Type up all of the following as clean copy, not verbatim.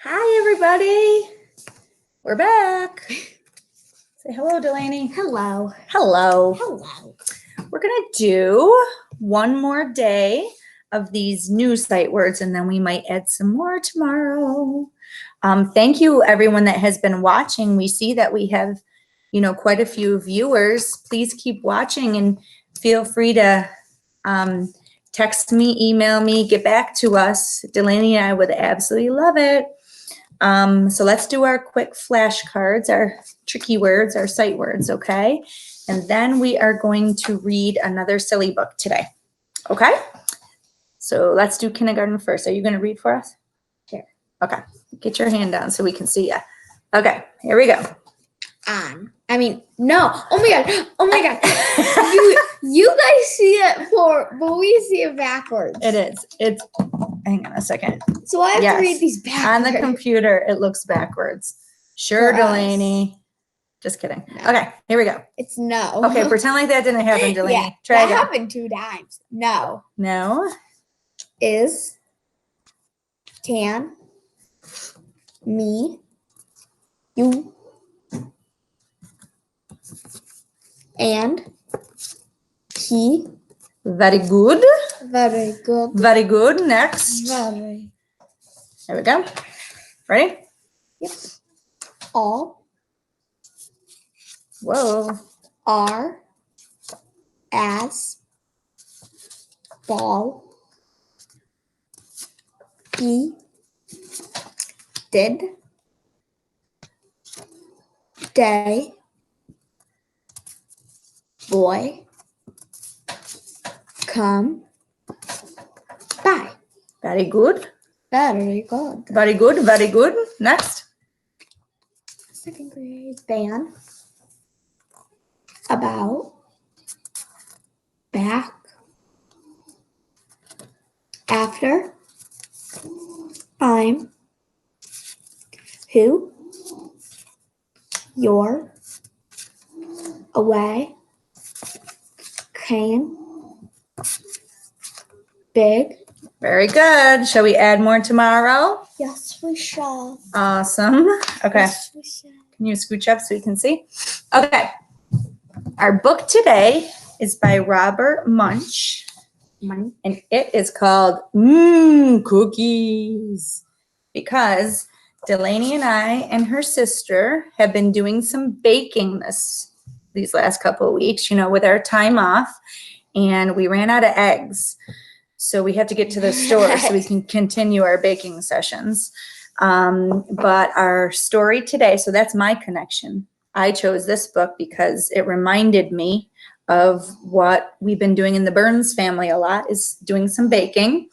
Hi, everybody. We're back. Say hello, Delaney. Hello. Hello. Hello. We're going to do one more day of these new sight words, and then we might add some more tomorrow. Thank you, everyone that has been watching. We see that we have, quite a few viewers. Please keep watching and feel free to text me, email me, get back to us. Delaney and I would absolutely love it. So let's do our quick flashcards, our tricky words, our sight words, okay? And then we are going to read another silly book today, okay? So let's do kindergarten first. Are you going to read for us? Sure. Okay. Get your hand down so we can see you. Okay, here we go. No. Oh my god. Oh my god. you guys see it but we see it backwards. It is. It's, hang on a second. So I have to read these backwards. On the computer, it looks backwards. Sure, For Delaney. Just kidding. No. Okay, here we go. It's no. Okay, pretend like that didn't happen, Delaney. Yeah, Try that again. happened 2 times. No. No. Is. Can. Me. You. And. He. Very good. Very good. Very good. Next. Very. There we go. Ready? Yep. All. Whoa. Are. As. Ball. He. Did. Day. Boy. Come. By. Very good. Very good. Very good. Very good. Next. 2nd grade. Ban. About. Back. After. I'm. Who. Your. Away. Can. Big. Very good. Shall we add more tomorrow? Yes, we shall. Awesome. Okay. Yes, we shall. Can you scooch up so we can see? Okay. Our book today is by Robert Munsch, and it is called Cookies, because Delaney and I and her sister have been doing some baking these last couple of weeks, with our time off, and we ran out of eggs. So we have to get to the store so we can continue our baking sessions. But our story today, so that's my connection. I chose this book because it reminded me of what we've been doing in the Burns family a lot, is doing some baking.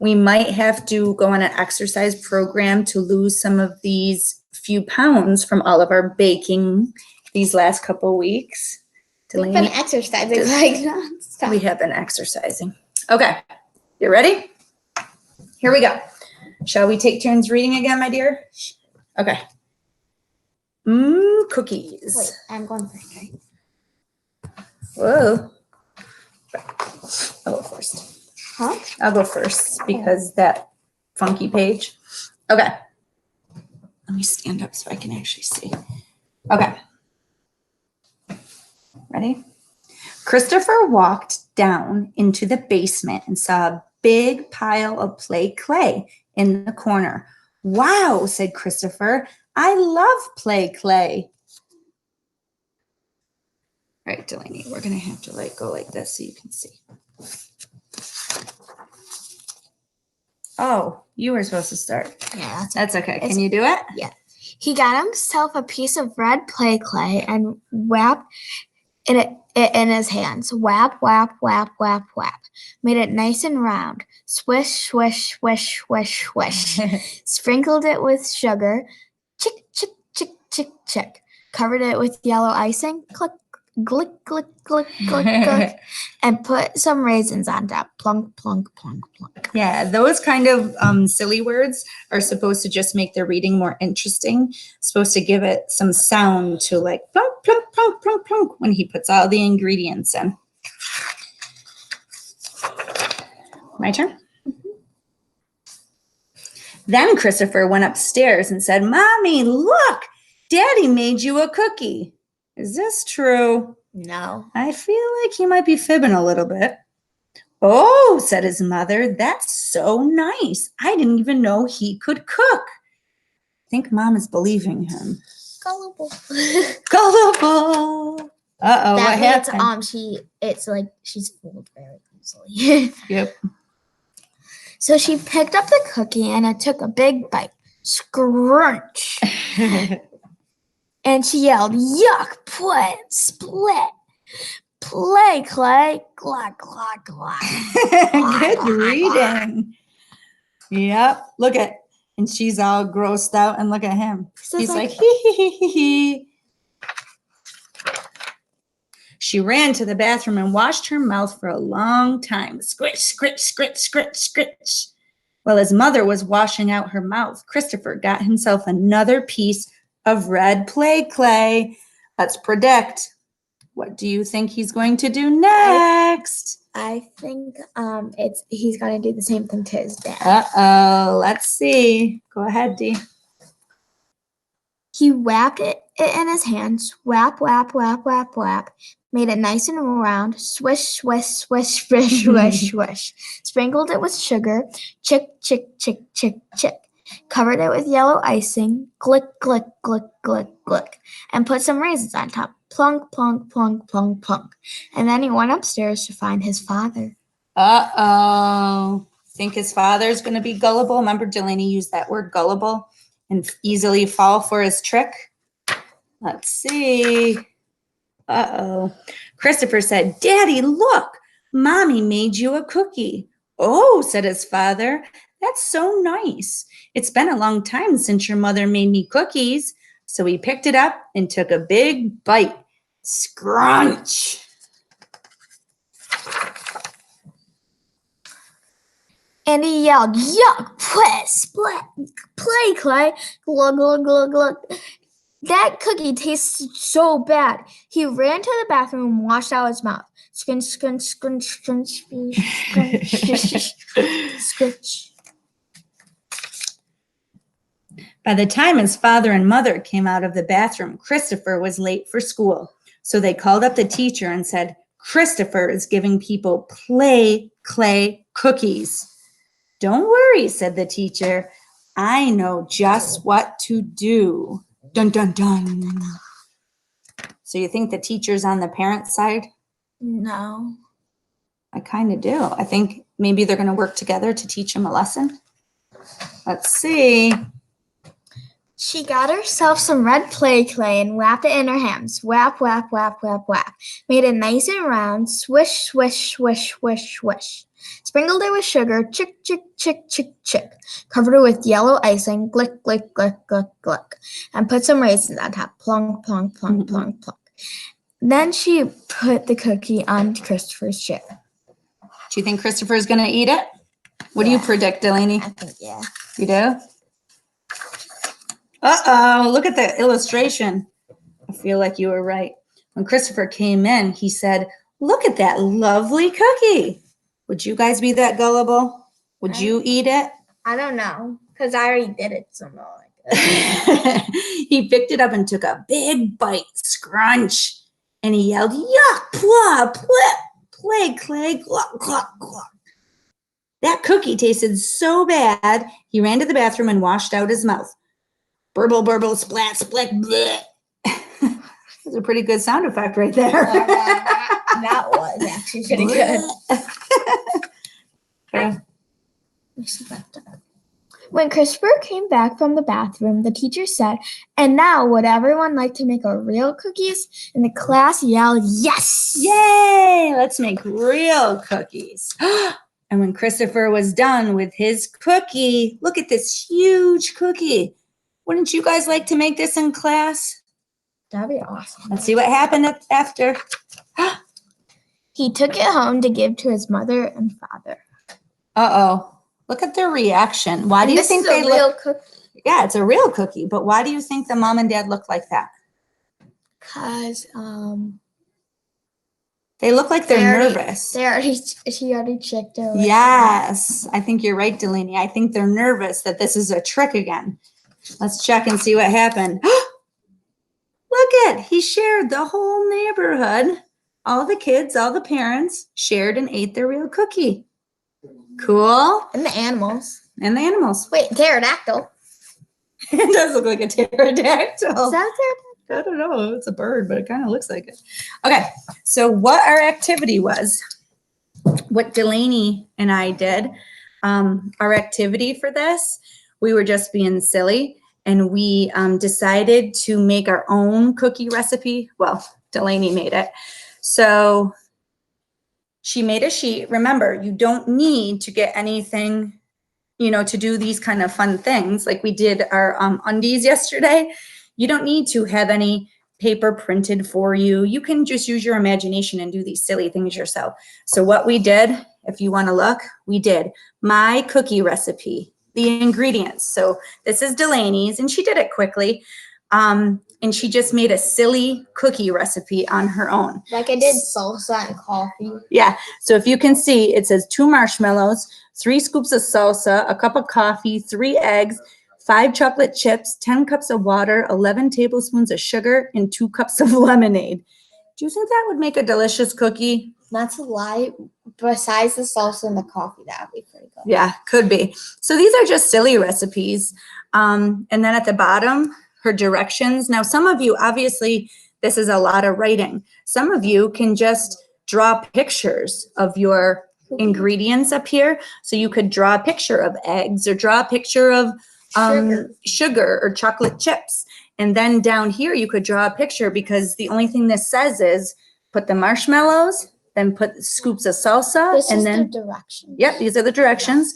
We might have to go on an exercise program to lose some of these few pounds from all of our baking these last couple of weeks. We've been exercising like nonstop. We have been exercising. Okay, you ready? Here we go. Shall we take turns reading again, my dear? Okay. Cookies. Wait, I'm going first, right? Whoa. I'll go first. Huh? I'll go first because that funky page. Okay. Let me stand up so I can actually see. Okay. Ready? Christopher walked down into the basement and saw a big pile of play clay in the corner. Wow, said Christopher. I love play clay. All right, Delaney, we're going to have to go like this so you can see. Oh, you were supposed to start. Yeah, that's okay. Can you do it? Yeah. He got himself a piece of red play clay and whapped it in his hands. Whap, whap, whap, whap, whap. Made it nice and round. Swish, swish, swish, swish, swish. Sprinkled it with sugar. Chick, chick, chick, chick, chick. Covered it with yellow icing. Click, glick, glick, glick, glick, glick. And put some raisins on top. Plunk, plunk, plunk, plunk. Yeah, those kind of silly words are supposed to just make the reading more interesting. Supposed to give it some sound to plunk, plunk, plunk, plunk, plunk when he puts all the ingredients in. My turn? Then Christopher went upstairs and said, Mommy, look, Daddy made you a cookie. Is this true? No. I feel like he might be fibbing a little bit. Oh, said his mother, that's so nice. I didn't even know he could cook. I think Mom is believing him. Gullible. Gullible. Uh-oh, what That happened? means it's like she's fooled very easily. Yep. So she picked up the cookie and it took a big bite. Scrunch. And she yelled, yuck, put, split, play, Clay, glug, glug, glug. Good reading. Yep. Look at, and she's all grossed out, and look at him. So He's it's like, hee hee hee hee. She ran to the bathroom and washed her mouth for a long time. Scritch, scritch, scritch, scritch, scritch. While his mother was washing out her mouth, Christopher got himself another piece of red play clay. Let's predict. What do you think he's going to do next? I think he's gonna do the same thing to his dad. Uh-oh, let's see. Go ahead, Dee. He wrapped it in his hands, whap, whap, whap, whap, whap, made it nice and round, swish, swish, swish, swish, swish, swish, sprinkled it with sugar, chick, chick, chick, chick, chick, covered it with yellow icing, glick, glick, glick, glick, glick, and put some raisins on top, plunk, plunk, plunk, plunk, plunk. And then he went upstairs to find his father. Uh-oh. Think his father's going to be gullible? Remember Delaney used that word gullible and easily fall for his trick? Let's see. Uh-oh. Christopher said, Daddy, look, Mommy made you a cookie. Oh, said his father, that's so nice. It's been a long time since your mother made me cookies. So he picked it up and took a big bite. Scrunch. And he yelled, yuck, play, split, play, Clay, glug, glug, glug, glug. That cookie tastes so bad. He ran to the bathroom and washed out his mouth. Scrunch, scrunch, scrunch, scrunch, scrunch, scrunch. By the time his father and mother came out of the bathroom, Christopher was late for school. So they called up the teacher and said, Christopher is giving people play clay cookies. Don't worry, said the teacher. I know just what to do. Dun, dun, dun. So you think the teacher's on the parent's side? No. I kind of do. I think maybe they're going to work together to teach him a lesson. Let's see. She got herself some red play clay and wrapped it in her hands. Whap, whap, whap, whap, whap. Made it nice and round. Swish, swish, swish, swish, swish. Sprinkled it with sugar. Chick, chick, chick, chick, chick. Covered it with yellow icing. Glick, glick, glick, glick, glick. And put some raisins on top. Plunk, plunk, plunk, plunk, plunk. Then she put the cookie on Christopher's chip. Do you think Christopher's going to eat it? What do you predict, Delaney? I think, yeah. You do? Uh-oh, look at the illustration. I feel like you were right. When Christopher came in, he said, look at that lovely cookie. Would you guys be that gullible? Would you eat it? I don't know, because I already did it somehow like that. He picked it up and took a big bite, scrunch, and he yelled, yuck, plah, plip, play, clay, gluck, gluck, gluck. That cookie tasted so bad, he ran to the bathroom and washed out his mouth. Burble, burble, splat, split, bleh. That's a pretty good sound effect right there. That was actually pretty good. Okay. When Christopher came back from the bathroom, the teacher said, and now would everyone like to make a real cookies? And the class yelled, yes! Yay! Let's make real cookies. And when Christopher was done with his cookie, look at this huge cookie. Wouldn't you guys like to make this in class? That'd be awesome. Let's see what happened after. He took it home to give to his mother and father. Uh-oh. Look at their reaction. Why do you think they look? Cookie? Yeah, it's a real cookie. But why do you think the mom and dad look like that? Because They look like they're nervous. She already checked her. Yes, I think you're right, Delaney. I think they're nervous that this is a trick again. Let's check and see what happened. Look he shared the whole neighborhood. All the kids, all the parents shared and ate their real cookie. Cool. And the animals. And the animals. Wait, pterodactyl. It does look like a pterodactyl. Is that a pterodactyl? I don't know. It's a bird, but it kind of looks like it. Okay, so what our activity was, what Delaney and I did, our activity for this, we were just being silly, and we decided to make our own cookie recipe. Well, Delaney made it. So she made a sheet. Remember, you don't need to get anything, you know, to do these kind of fun things like we did our undies yesterday. You don't need to have any paper printed for you. You can just use your imagination and do these silly things yourself. So what we did, if you want to look, we did my cookie recipe, the ingredients. So this is Delaney's, and she did it quickly. And she just made a silly cookie recipe on her own. Like I did salsa and coffee. Yeah. So if you can see, it says 2 marshmallows, 3 scoops of salsa, a cup of coffee, 3 eggs, 5 chocolate chips, 10 cups of water, 11 tablespoons of sugar, and 2 cups of lemonade. Do you think that would make a delicious cookie? Not to lie, besides the salsa and the coffee, that would be pretty good. Yeah, could be. So these are just silly recipes. And then at the bottom, her directions. Now, some of you, obviously, this is a lot of writing. Some of you can just draw pictures of your ingredients up here. So you could draw a picture of eggs or draw a picture of sugar or chocolate chips. And then down here, you could draw a picture, because the only thing this says is put the marshmallows, then put scoops of salsa, This and is then, the directions. yep, these are the directions,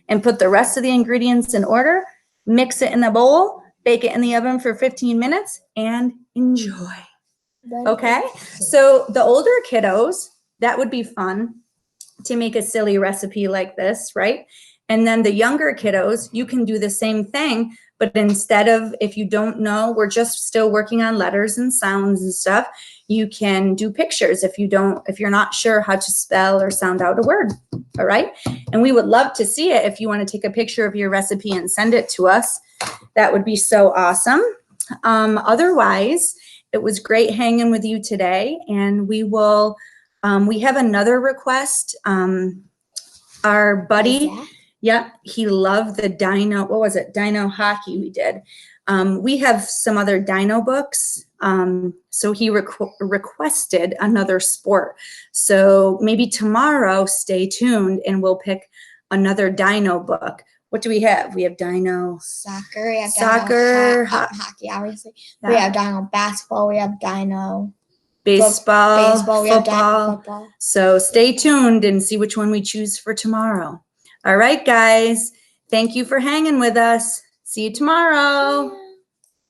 and put the rest of the ingredients in order, mix it in the bowl, bake it in the oven for 15 minutes, and enjoy. Okay, so the older kiddos, that would be fun to make a silly recipe like this, right? And then the younger kiddos, you can do the same thing, but instead of, if you don't know, we're just still working on letters and sounds and stuff, you can do pictures if you're not sure how to spell or sound out a word, all right? And we would love to see it. If you want to take a picture of your recipe and send it to us, that would be so awesome. Otherwise, it was great hanging with you today, and we will, we have another request. Our buddy, yep, he loved the dino, what was it? Dino hockey we did. We have some other dino books. So he requested another sport. So maybe tomorrow, stay tuned, and we'll pick another dino book. What do we have? We have dino soccer. We have soccer, hockey, obviously. Yeah. We have dino basketball. We have dino baseball, We have dino football. football. So stay tuned and see which one we choose for tomorrow. All right, guys. Thank you for hanging with us. See you tomorrow. Yeah.